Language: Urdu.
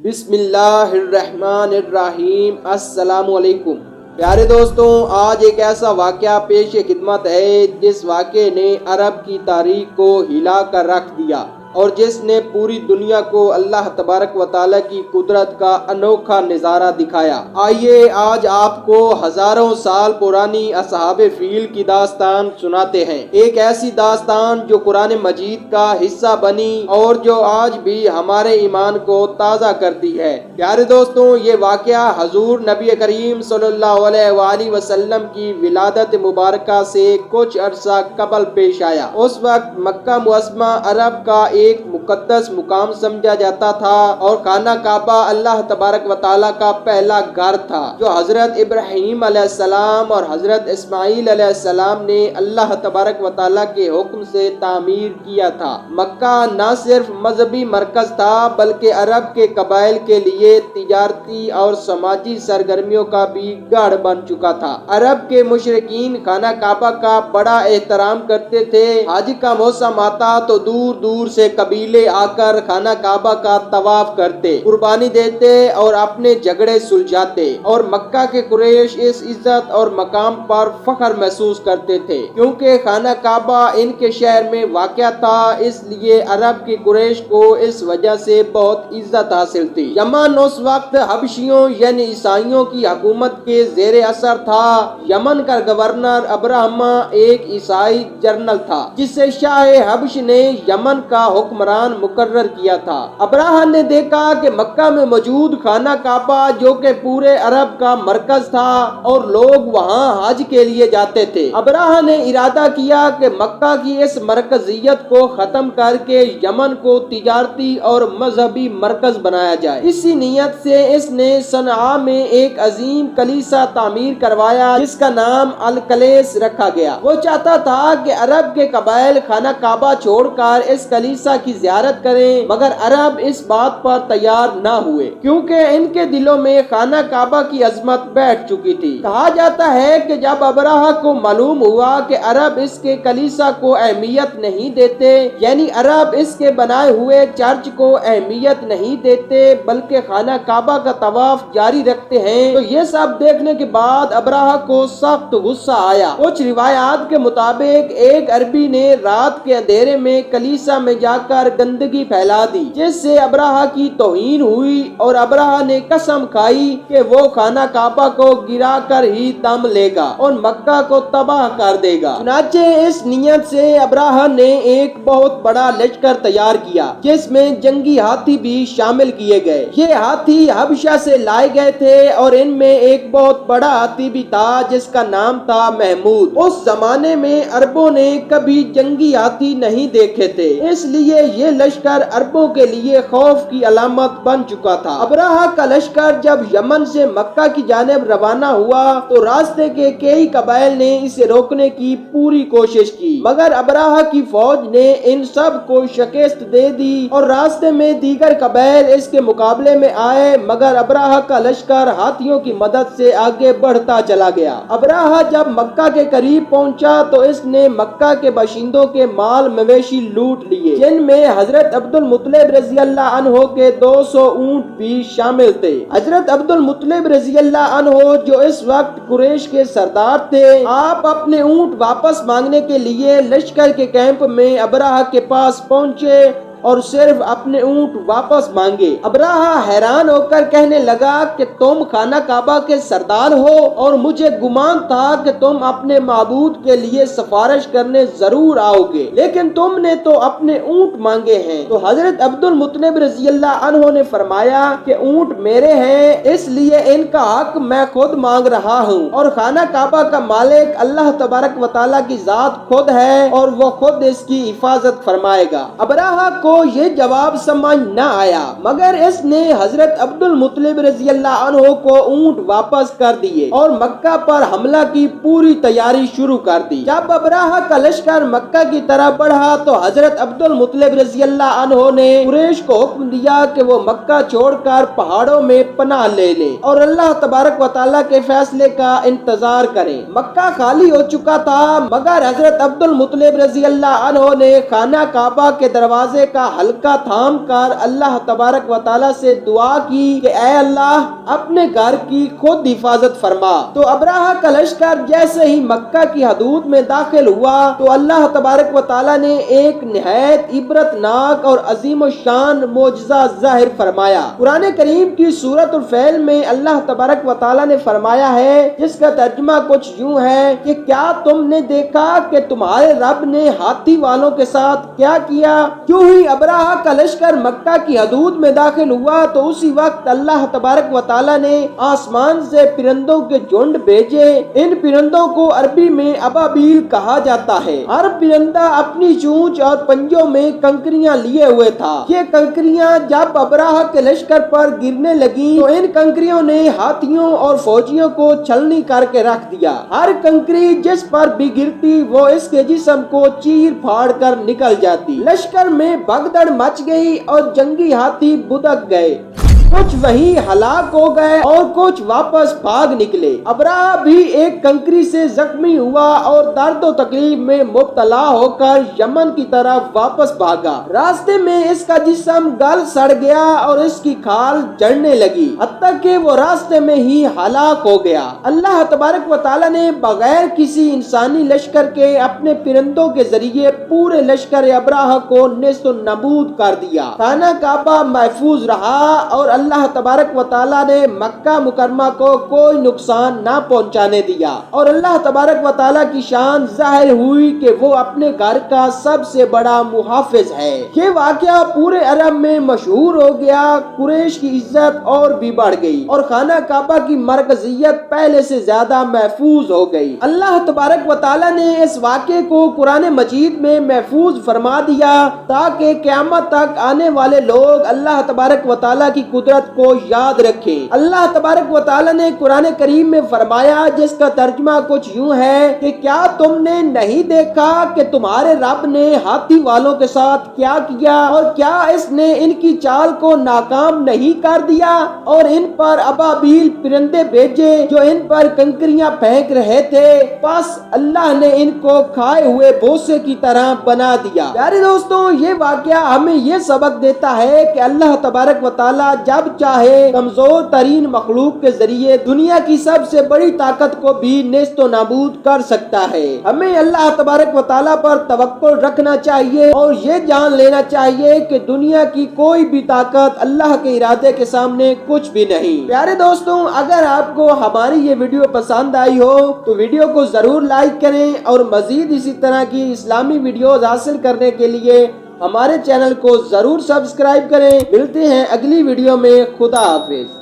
بسم اللہ الرحمن الرحیم۔ السلام علیکم پیارے دوستوں، آج ایک ایسا واقعہ پیش خدمت ہے جس واقعے نے عرب کی تاریخ کو ہلا کر رکھ دیا اور جس نے پوری دنیا کو اللہ تبارک و تعالیٰ کی قدرت کا انوکھا نظارہ دکھایا۔ آئیے آج آپ کو ہزاروں سال پرانی اصحاب فیل کی داستان سناتے ہیں، ایک ایسی داستان جو قرآن مجید کا حصہ بنی اور جو آج بھی ہمارے ایمان کو تازہ کرتی ہے۔ پیارے دوستوں، یہ واقعہ حضور نبی کریم صلی اللہ علیہ وآلہ وسلم کی ولادت مبارکہ سے کچھ عرصہ قبل پیش آیا۔ اس وقت مکہ معظمہ عرب کا ایک مقدس مقام سمجھا جاتا تھا اور خانہ کعبہ اللہ تبارک و تعالیٰ کا پہلا گھر تھا جو حضرت ابراہیم علیہ السلام اور حضرت اسماعیل علیہ السلام نے اللہ تبارک و تعالیٰ کے حکم سے تعمیر کیا تھا۔ مکہ نہ صرف مذہبی مرکز تھا بلکہ عرب کے قبائل کے لیے تجارتی اور سماجی سرگرمیوں کا بھی گڑھ بن چکا تھا۔ عرب کے مشرکین خانہ کعبہ کا بڑا احترام کرتے تھے۔ حج کا موسم آتا تو دور دور سے قبیلے آ کر خانہ کعبہ کا طواف کرتے، قربانی دیتے اور اپنے جھگڑے سلجھاتے، اور مکہ کے قریش اس عزت اور مقام پر فخر محسوس کرتے تھے کیونکہ خانہ کعبہ ان کے شہر میں واقع تھا، اس لیے عرب کی قریش کو اس وجہ سے بہت عزت حاصل تھی۔ یمن اس وقت حبشیوں یعنی عیسائیوں کی حکومت کے زیر اثر تھا۔ یمن کا گورنر ابراہما ایک عیسائی جنرل تھا جسے شاہ حبش نے یمن کا حکمران مقرر کیا تھا۔ ابراہ نے دیکھا کہ مکہ میں موجود خانہ کعبہ جو کہ پورے عرب کا مرکز تھا اور لوگ وہاں حج کے لیے جاتے تھے، ابراہ نے ارادہ کیا کہ مکہ کی اس مرکزیت کو ختم کر کے یمن کو تجارتی اور مذہبی مرکز بنایا جائے۔ اسی نیت سے اس نے صنعاء میں ایک عظیم کلیسا تعمیر کروایا جس کا نام القلیس رکھا گیا۔ وہ چاہتا تھا کہ عرب کے قبائل خانہ کعبہ چھوڑ کر اس کلیسا کی زیارت کریں، مگر عرب اس بات پر تیار نہ ہوئے کیونکہ ان کے دلوں میں خانہ کعبہ کی عظمت بیٹھ چکی تھی۔ کہا جاتا ہے کہ جب ابراہ کو معلوم ہوا کہ عرب اس کے کلیسا کو اہمیت نہیں دیتے، یعنی عرب اس کے بنائے ہوئے چرچ کو اہمیت نہیں دیتے بلکہ خانہ کعبہ کا طواف جاری رکھتے ہیں، تو یہ سب دیکھنے کے بعد ابراہ کو سخت غصہ آیا۔ کچھ روایات کے مطابق ایک عربی نے رات کے اندھیرے میں کلیسا میں جا کر گندگی پھیلا دی جس سے ابراہ کی توہین ہوئی اور ابراہ نے قسم کھائی کہ وہ خانہ کعبہ کو گرا کر ہی دم لے گا اور مکہ کو تباہ کر دے گا۔ چنانچہ اس نیت سے ابراہ نے ایک بہت بڑا لشکر تیار کیا جس میں جنگی ہاتھی بھی شامل کیے گئے۔ یہ ہاتھی حبشہ سے لائے گئے تھے اور ان میں ایک بہت بڑا ہاتھی بھی تھا جس کا نام تھا محمود۔ اس زمانے میں عربوں نے کبھی جنگی ہاتھی نہیں دیکھے تھے، اس لیے یہ لشکر عربوں کے لیے خوف کی علامت بن چکا تھا۔ ابراہ کا لشکر جب یمن سے مکہ کی جانب روانہ ہوا تو راستے کے کئی قبائل نے اسے روکنے کی پوری کوشش کی، مگر ابراہ کی فوج نے ان سب کو شکست دے دی اور راستے میں دیگر قبائل اس کے مقابلے میں آئے، مگر ابراہ کا لشکر ہاتھیوں کی مدد سے آگے بڑھتا چلا گیا۔ ابراہ جب مکہ کے قریب پہنچا تو اس نے مکہ کے باشندوں کے مال مویشی لوٹ لیے جن میں حضرت عبد المطلب رضی اللہ عنہ کے 200 اونٹ بھی شامل تھے۔ حضرت عبد المطلب رضی اللہ عنہ جو اس وقت قریش کے سردار تھے، آپ اپنے اونٹ واپس مانگنے کے لیے لشکر کے کیمپ میں ابراہ کے پاس پہنچے اور صرف اپنے اونٹ واپس مانگے۔ ابراہ حیران ہو کر کہنے لگا کہ تم خانہ کعبہ کے سردار ہو اور مجھے گمان تھا کہ تم اپنے معبود کے لیے سفارش کرنے ضرور آؤ گے، لیکن تم نے تو اپنے اونٹ مانگے ہیں۔ تو حضرت عبد المطلب رضی اللہ عنہ نے فرمایا کہ اونٹ میرے ہیں، اس لیے ان کا حق میں خود مانگ رہا ہوں، اور خانہ کعبہ کا مالک اللہ تبارک و تعالیٰ کی ذات خود ہے اور وہ خود اس کی حفاظت فرمائے گا۔ ابراہ کو یہ جواب سمجھ نہ آیا، مگر اس نے حضرت عبد المطلب رضی اللہ عنہ کو اونٹ واپس کر دیے اور مکہ پر حملہ کی پوری تیاری شروع کر دی۔ جب ابراہ کا لشکر مکہ کی طرف بڑھا تو حضرت عبد المطلب رضی اللہ عنہ نے قریش کو حکم دیا کہ وہ مکہ چھوڑ کر پہاڑوں میں پناہ لے لے اور اللہ تبارک و تعالیٰ کے فیصلے کا انتظار کریں۔ مکہ خالی ہو چکا تھا، مگر حضرت عبد المطلب رضی اللہ عنہ نے خانہ کعبہ کے دروازے کا کا ہلکا تھام کر اللہ تبارک و تعالی سے دعا کی کہ اے اللہ اپنے گھر کی خود حفاظت فرما۔ تو ابراہہ کا لشکر جیسے ہی مکہ کی حدود میں داخل ہوا تو اللہ تبارک و تعالی نے ایک نہایت عبرتناک اور عظیم الشان معجزہ ظاہر فرمایا۔ قرآن کریم کی سورۃ الفیل میں اللہ تبارک و تعالی نے فرمایا ہے، جس کا ترجمہ کچھ یوں ہے کہ کیا تم نے دیکھا کہ تمہارے رب نے ہاتھی والوں کے ساتھ کیا کیا؟ کیوں ہی ابراہہ کا لشکر مکہ کی حدود میں داخل ہوا تو اسی وقت اللہ تبارک و تعالی نے آسمان سے پرندوں کے جھنڈ بھیجے۔ ان پرندوں کو عربی میں ابابیل کہا جاتا ہے۔ ہر پرندہ اپنی چونچ اور پنجوں میں کنکریاں لیے ہوئے تھا۔ یہ کنکریاں جب ابراہہ کے لشکر پر گرنے لگیں تو ان کنکریوں نے ہاتھیوں اور فوجیوں کو چھلنی کر کے رکھ دیا۔ ہر کنکری جس پر بھی گرتی وہ اس کے جسم کو چیر پھاڑ کر نکل جاتی۔ لشکر میں بھگدڑ مچ گئی اور جنگی ہاتھی بدک گئے، کچھ وہیں ہلاک ہو گئے اور کچھ واپس بھاگ نکلے۔ ابراہہ بھی ایک کنکری سے زخمی ہوا اور درد و تکلیف میں مبتلا ہو کر یمن کی طرف واپس بھاگا۔ راستے میں اس کا جسم گل سڑ گیا اور اس کی کھال جڑنے لگی، حتیٰ کہ وہ راستے میں ہی ہلاک ہو گیا۔ اللہ تبارک و تعالی نے بغیر کسی انسانی لشکر کے اپنے پرندوں کے ذریعے پورے لشکر ابراہہ کو نیست و نابود کر دیا۔ خانہ کعبہ محفوظ رہا اور اللہ تبارک و تعالی نے مکہ مکرمہ کو کوئی نقصان نہ پہنچانے دیا، اور اللہ تبارک و تعالی کی شان ظاہر ہوئی کہ وہ اپنے گھر کا سب سے بڑا محافظ ہے۔ یہ واقعہ پورے عرب میں مشہور ہو گیا، قریش کی عزت اور بھی بڑھ گئی اور خانہ کعبہ کی مرکزیت پہلے سے زیادہ محفوظ ہو گئی۔ اللہ تبارک و تعالی نے اس واقعے کو قرآن مجید میں محفوظ فرما دیا تاکہ قیامت تک آنے والے لوگ اللہ تبارک و تعالی کی قدرت کو یاد رکھیں۔ اللہ تبارک و تعالی نے قرآن کریم میں فرمایا، جس کا ترجمہ کچھ یوں ہے کہ کیا تم نے نہیں دیکھا کہ تمہارے رب نے ہاتھی والوں کے ساتھ کیا کیا، اور کیا اس نے ان کی چال کو ناکام نہیں کر دیا اور ان پر ابابیل پرندے بھیجے جو ان پر کنکریاں پھینک رہے تھے، بس اللہ نے ان کو کھائے ہوئے بوسے کی طرح بنا دیا۔ پیارے دوستوں، یہ واقعہ ہمیں یہ سبق دیتا ہے کہ اللہ تبارک و تعالی جب چاہے کمزور ترین مخلوق کے ذریعے دنیا کی سب سے بڑی طاقت کو بھی نیست و نابود کر سکتا ہے۔ ہمیں اللہ تبارک و تعالی پر توکل رکھنا چاہیے اور یہ جان لینا چاہیے کہ دنیا کی کوئی بھی طاقت اللہ کے ارادے کے سامنے کچھ بھی نہیں۔ پیارے دوستوں، اگر آپ کو ہماری یہ ویڈیو پسند آئی ہو تو ویڈیو کو ضرور لائک کریں اور مزید اسی طرح کی اسلامی ویڈیوز حاصل کرنے کے لیے ہمارے چینل کو ضرور سبسکرائب کریں۔ ملتے ہیں اگلی ویڈیو میں۔ خدا حافظ۔